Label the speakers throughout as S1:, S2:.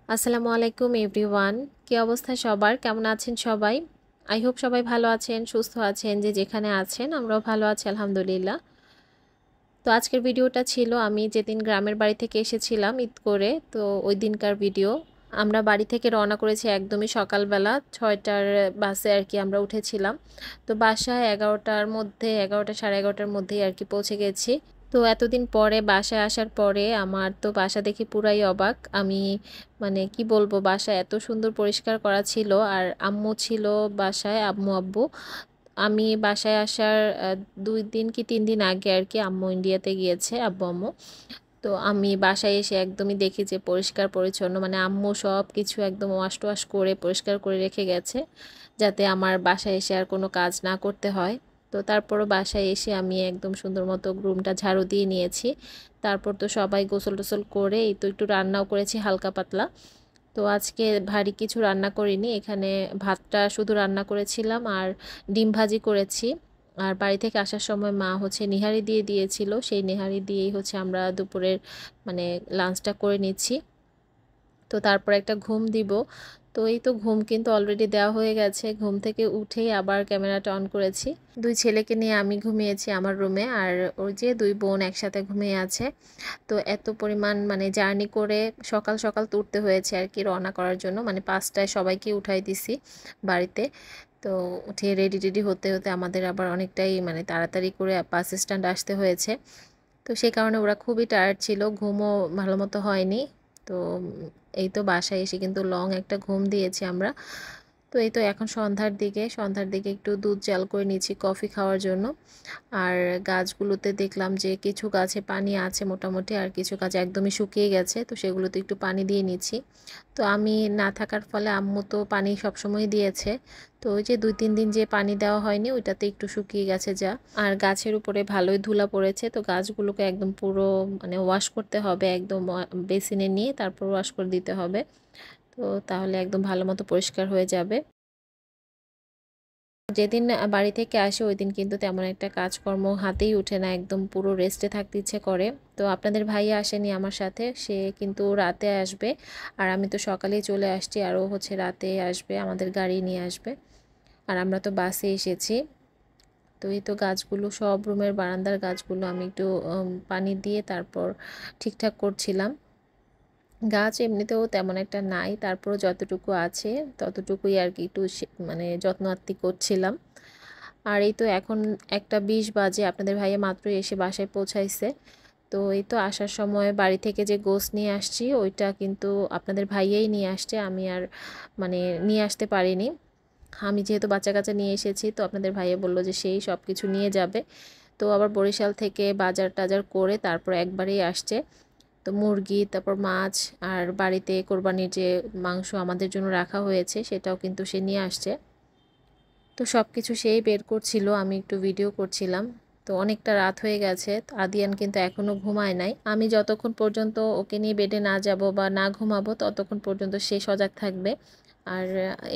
S1: আসসালামু আলাইকুম এভরিওয়ান। কি অবস্থা সবার? কেমন আছেন সবাই? আই হোপ সবাই ভালো আছেন, সুস্থ আছেন, যে যেখানে আছেন। আমরাও ভালো আছি আলহামদুলিল্লাহ। তো আজকের ভিডিওটা ছিল আমি যেদিন গ্রামের বাড়ি থেকে এসেছিলাম ঈদ করে, তো ওই দিনকার ভিডিও। আমরা বাড়ি থেকে রওনা করেছি একদমই সকালবেলা 6টার বাসে আর কি আমরা উঠেছিলাম। তো বাসায় 11টার মধ্যে 11টা সাড়ে 11টার মধ্যেই আর কি পৌঁছে গেছি। তো এতদিন পরে বাসায় আসার পরে আমার তো বাসা দেখে পুরাই অবাক আমি। মানে কি বলবো, বাসা এত সুন্দর পরিষ্কার করা ছিল। আর আম্মু ছিল বাসায়, আম্মু আব্বু। আমি বাসায় আসার 2 দিন কি 3 দিন আগে আর কি আম্মু ইন্ডিয়াতে গিয়েছে, আব্বু আম্মু। তো আমি বাসায় এসে একদমই দেখি যে পরিষ্কার পরিচ্ছন্ন, মানে আম্মু সব কিছু একদম ওয়াশ টোয়াশ করে পরিষ্কার করে রেখে গেছে, যাতে আমার বাসায় এসে আর কোনো কাজ না করতে হয়। তো তারপরও বাসায় এসে আমি একদম সুন্দর মতো রুমটা ঝাড়ু দিয়ে নিয়েছি। তারপর তো সবাই গোসল টোসল করে এই তো একটু রান্নাও করেছি হালকা পাতলা। তো আজকে ভারী কিছু রান্না করিনি, এখানে ভাতটা শুধু রান্না করেছিলাম আর ডিম ভাজি করেছি। আর বাড়ি থেকে আসার সময় মা হচ্ছে নিহারি দিয়ে দিয়েছিল, সেই নিহারি দিয়েই হচ্ছে আমরা দুপুরের মানে লাঞ্চটা করে নিচ্ছি। তো তারপর একটা ঘুম দিব। তো এই তো ঘুম কিন্তু অলরেডি দেওয়া হয়ে গেছে, ঘুম থেকে উঠেই আবার ক্যামেরাটা অন করেছি। দুই ছেলেকে নিয়ে আমি ঘুমিয়েছি আমার রুমে, আর ওই যে দুই বোন একসাথে ঘুমিয়ে আছে। তো এত পরিমাণ মানে জার্নি করে সকাল সকাল তো উঠতে হয়েছে আর কি রওনা করার জন্য, মানে 5টায় সবাইকে উঠাই দিছি বাড়িতে। তো উঠে রেডি টেডি হতে হতে আমাদের আবার অনেকটাই মানে তাড়াতাড়ি করে বাস স্ট্যান্ড আসতে হয়েছে। তো সেই কারণে ওরা খুবই টায়ার্ড ছিল, ঘুমও ভালো মতো হয়নি। তো এই তো বাসায় এসে কিন্তু লং একটা ঘুম দিয়েছি আমরা। তো এই তো এখন সন্ধ্যার দিকে একটু দুধ জাল করে নিচ্ছি কফি খাওয়ার জন্য। আর গাছগুলোতে দেখলাম যে কিছু গাছে পানি আছে মোটামুটি, আর কিছু গাছ একদমই শুকিয়ে গেছে, তো সেগুলোতে একটু পানি দিয়ে নিচ্ছি। তো আমি না থাকার ফলে আম্মু তো পানি সবসময় দিয়েছে। তো ওই যে 2-3 দিন যে পানি দেওয়া হয়নি ওইটাতে একটু শুকিয়ে গেছে যা। আর গাছের উপরে ভালোই ধুলা পড়েছে, তো গাছগুলোকে একদম পুরো মানে ওয়াশ করতে হবে, একদম বেসিনে নিয়ে তারপর ওয়াশ করে দিতে হবে। তো তাহলে একদম ভালো মতো পরিষ্কার হয়ে যাবে। যেদিন বাড়ি থেকে আসে ওই দিন কিন্তু তেমন একটা কাজকর্ম হাতেই ওঠে না, একদম পুরো রেস্টে থাকতে ইচ্ছে করে। তো আপনাদের ভাইয়া আসেনি আমার সাথে, সে কিন্তু রাতে আসবে। আর আমি তো সকালেই চলে আসছি, আরও হচ্ছে রাতে আসবে, আমাদের গাড়ি নিয়ে আসবে। আর আমরা তো বাসে এসেছি। তো এই তো গাছগুলো সব রুমের বারান্দার গাছগুলো আমি একটু পানি দিয়ে তারপর ঠিকঠাক করছিলাম। গাছ এমনিতেও তেমন একটা নাই, তারপরও যতটুকু আছে ততটুকুই আর কি একটু মানে যত্ন আত্তি করছিলাম। আর এই তো এখন 1টা 20 বাজে, আপনাদের ভাইয়া মাত্রই এসে বাসায় পৌঁছাইছে। তো এই তো আসার সময় বাড়ি থেকে যে গোস নিয়ে আসছি ওইটা কিন্তু আপনাদের ভাইয়াই নিয়ে আসছে, আমি আর মানে নিয়ে আসতে পারিনি। আমি যেহেতু বাচ্চা কাচ্চা নিয়ে এসেছি, তো আপনাদের ভাইয়া বললো যে সেই সব কিছু নিয়ে যাবে। তো আবার বরিশাল থেকে বাজার টাজার করে তারপর একবারেই আসছে। তো মুরগি, তারপর মাছ, আর বাড়িতে কোরবানির যে মাংস আমাদের জন্য রাখা হয়েছে সেটাও কিন্তু সে নিয়ে আসছে। তো সব কিছু সেই বের করছিল, আমি একটু ভিডিও করছিলাম। তো অনেকটা রাত হয়ে গেছে, আদিয়ান কিন্তু এখনও ঘুমায় নাই। আমি যতক্ষণ পর্যন্ত ওকে নিয়ে বেডে না যাব বা না ঘুমাবো ততক্ষণ পর্যন্ত সে সজাগ থাকবে। আর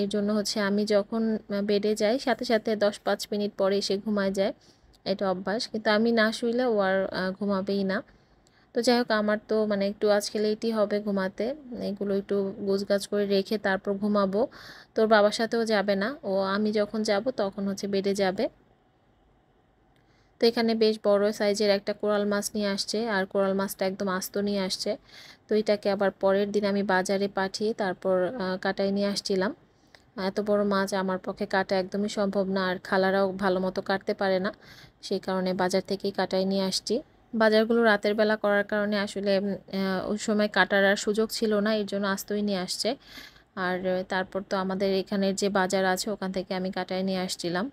S1: এর জন্য হচ্ছে আমি যখন বেডে যাই সাথে সাথে 10-5 মিনিট পরে সে ঘুমায় যায়, এটা অভ্যাস। কিন্তু আমি না শুইলে ও আর ঘুমাবেই না। তো যাই হোক, আমার তো মানে একটু আজকে লেটই হবে ঘুমাতে। এগুলো একটু গোছগাছ করে রেখে তারপর ঘুমাবো। তোর বাবার সাথেও যাবে না ও, আমি যখন যাব তখন হচ্ছে বেডে যাবে। তো এখানে বেশ বড় সাইজের একটা কোরাল মাছ নিয়ে আসছে, আর কোরাল মাছটা একদম আস্ত নিয়ে আসছে। তো এটাকে আবার পরের দিন আমি বাজারে পাঠিয়ে তারপর কাটায় নিয়ে আসছিলাম। এত বড় মাছ আমার পক্ষে কাটা একদমই সম্ভব না, আর খালারাও ভালো মতো কাটতে পারে না, সেই কারণে বাজার থেকেই কাটায় নিয়ে আসছি। বাজারগুলো রাতের বেলা করার কারণে আসলে ওই সময় কাটার আর সুযোগ ছিল না, এর জন্য আস্তই নিয়ে আসছে। আর তারপর তো আমাদের এখানের যে বাজার আছে ওখান থেকে আমি কাটায় নিয়ে আসছিলাম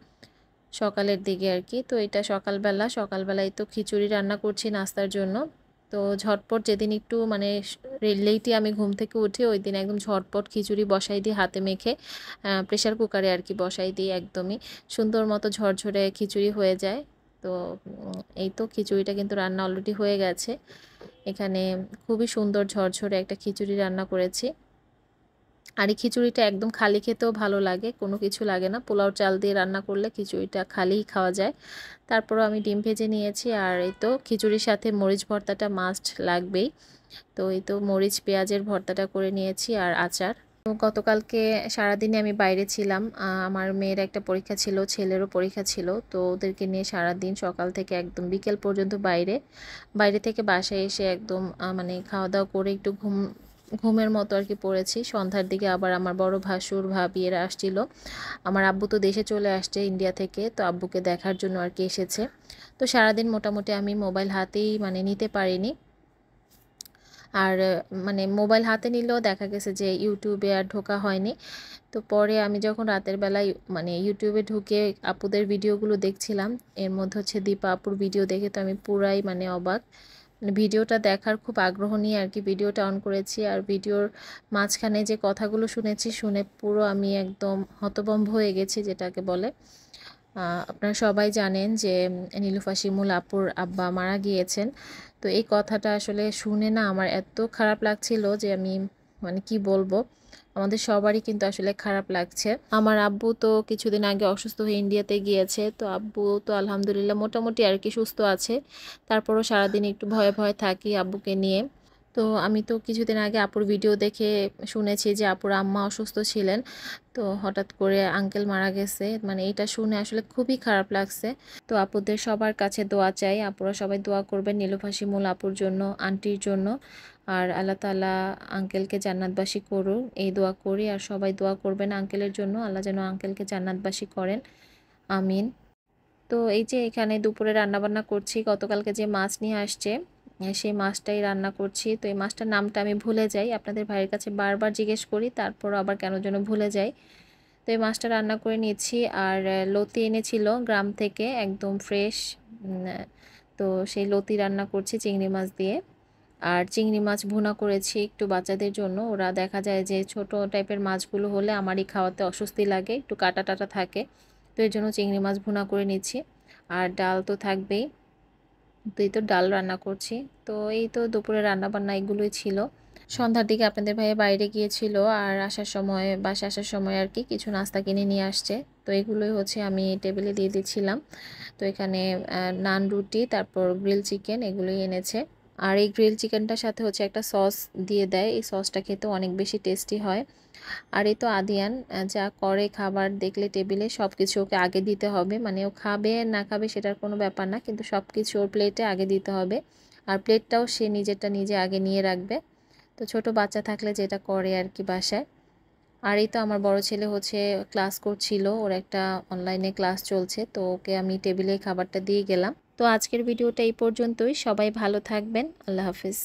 S1: সকালের দিকে আর কি। তো এটা সকালবেলায় তো খিচুড়ি রান্না করছি নাস্তার জন্য। তো ঝটপট যেদিন একটু মানে লেটে আমি ঘুম থেকে উঠি ওই দিন একদম ঝটপট খিচুড়ি বসাই দিই হাতে মেখে, প্রেশার কুকারে আর কি বসাই দিই, একদমই সুন্দর মতো ঝরঝরে খিচুড়ি হয়ে যায়। তো এই তো খিচুড়িটা কিন্তু রান্না অলরেডি হয়ে গেছে। এখানে খুবই সুন্দর ঝরঝরে একটা খিচুড়ি রান্না করেছি। আর এই খিচুড়িটা একদম খালি খেতেও ভালো লাগে, কোনো কিছু লাগে না। পোলাও চাল দিয়ে রান্না করলে খিচুড়িটা খালিই খাওয়া যায়। তারপরও আমি ডিম ভেজে নিয়েছি, আর এই তো খিচুড়ির সাথে মরিচ ভর্তাটা মাস্ট লাগবেই। তো এই তো মরিচ পেঁয়াজের ভর্তাটা করে নিয়েছি আর আচার। তো গতকালকে সারাদিনে আমি বাইরে ছিলাম, আমার মেয়ের একটা পরীক্ষা ছিল, ছেলেরও পরীক্ষা ছিল। তো ওদেরকে নিয়ে সারাদিন সকাল থেকে একদম বিকেল পর্যন্ত বাইরে বাইরে থেকে বাসায় এসে একদম মানে খাওয়া দাওয়া করে একটু ঘুমের মতো আর কি পড়েছি। সন্ধ্যার দিকে আবার আমার বড় ভাসুর ভাবি এরা আসছিল। আমার আব্বু তো দেশে চলে আসছে ইন্ডিয়া থেকে, তো আব্বুকে দেখার জন্য আর কি এসেছে। তো সারাদিন মোটামুটি আমি মোবাইল হাতেই মানে নিতে পারিনি। আর মানে মোবাইল হাতে নিলেও দেখা গেছে যে ইউটিউবে আর ঢোকা হয়নি। তো পরে আমি যখন রাতের বেলায় মানে ইউটিউবে ঢুকে আপুদের ভিডিওগুলো দেখছিলাম, এর মধ্যে হচ্ছে দীপা আপুর ভিডিও দেখে তো আমি পুরাই মানে অবাক। মানে ভিডিওটা দেখার খুব আগ্রহ নিয়ে আর কি ভিডিওটা অন করেছি, আর ভিডিওর মাঝখানে যে কথাগুলো শুনেছি, শুনে পুরো আমি একদম হতভম্ব হয়ে গেছি যেটাকে বলে। আপনারা সবাই জানেন যে নীলুফা শিমুল আপুর আব্বা মারা গিয়েছেন। তো এই কথাটা আসলে শুনে না আমার এত খারাপ লাগছিল যে আমি মানে কি বলবো, আমাদের সবারই কিন্তু আসলে খারাপ লাগছে। আমার আব্বু তো কিছুদিন আগে অসুস্থ হয়ে ইন্ডিয়াতে গিয়েছে, তো আব্বু তো আলহামদুলিল্লাহ মোটামুটি আর কি সুস্থ আছে। তারপরও সারাদিন একটু ভয়ে ভয়ে থাকি আব্বুকে নিয়ে। তো আমি তো কিছুদিন আগে আপুর ভিডিও দেখে শুনেছি যে আপুর আম্মা অসুস্থ ছিলেন, তো হঠাৎ করে আঙ্কেল মারা গেছে, মানে এটা শুনে আসলে খুবই খারাপ লাগছে। তো আপুদের সবার কাছে দোয়া চাই, আপুরা সবাই দোয়া করবেন নীলুফা শিমুল আপুর জন্য, আন্টির জন্য। আর আল্লাহ তাআলা আঙ্কেলকে জান্নাতবাসী করুন এই দোয়া করি। আর সবাই দোয়া করবেন আঙ্কেলের জন্য, আল্লাহ যেন আঙ্কেলকে জান্নাতবাসী করেন, আমিন। তো এই যে এখানে দুপুরে রান্নাবান্না করছি, গতকালকে যে মাছ নিয়ে আসছে সেই মাছটাই রান্না করছি। তো এই মাছটার নামটা আমি ভুলে যাই, আপনাদের ভাইয়ের কাছে বারবার জিজ্ঞেস করি, তারপর আবার কেন যেন ভুলে যাই। তো এই মাছটা রান্না করে নিচ্ছি। আর লতি এনেছিল গ্রাম থেকে একদম ফ্রেশ, তো সেই লতি রান্না করছি চিংড়ি মাছ দিয়ে। আর চিংড়ি মাছ ভুনা করেছি একটু বাচ্চাদের জন্য, ওরা দেখা যায় যে ছোট টাইপের মাছগুলো হলে আমারই খাওয়াতে অস্বস্তি লাগে, একটু কাটা টাটা থাকে। তো এর জন্য চিংড়ি মাছ ভুনা করে নিচ্ছি। আর ডাল তো থাকবেই, তো এই তো ডাল রান্না করছি। তো এই তো দুপুরে রান্না বান্না এগুলোই ছিল। সন্ধ্যার দিকে আপনাদের ভাইয়া বাইরে গিয়েছিল, আর আসার সময় বাসায় আসার সময় আর কি কিছু নাস্তা কিনে নিয়ে আসছে। তো এগুলোই হচ্ছে আমি টেবিলে দিয়ে দিচ্ছিলাম। তো এখানে নান রুটি, তারপর গ্রিল চিকেন এগুলোই এনেছে। আর এই গ্রিল চিকেনটার সাথে হচ্ছে একটা সস দিয়ে দেয়, এই সসটা খেতে অনেক বেশি টেস্টি হয়। আর এই তো আদিয়ান যা করে, খাবার দেখলে টেবিলে সব কিছু ওকে আগে দিতে হবে, মানে ও খাবে না খাবে সেটার কোনো ব্যাপার না, কিন্তু সব কিছু ওর প্লেটে আগে দিতে হবে। আর প্লেটটাও সে নিজেরটা নিজে আগে নিয়ে রাখবে। তো ছোট বাচ্চা থাকলে যেটা করে আর কি বাসায়। আর এই তো আমার বড় ছেলে হচ্ছে ক্লাস করছিল, ওর একটা অনলাইনে ক্লাস চলছে, তো ওকে আমি টেবিলে খাবারটা দিয়ে গেলাম। তো আজকের ভিডিওটা এই পর্যন্তই, সবাই ভালো থাকবেন, আল্লাহ হাফিজ।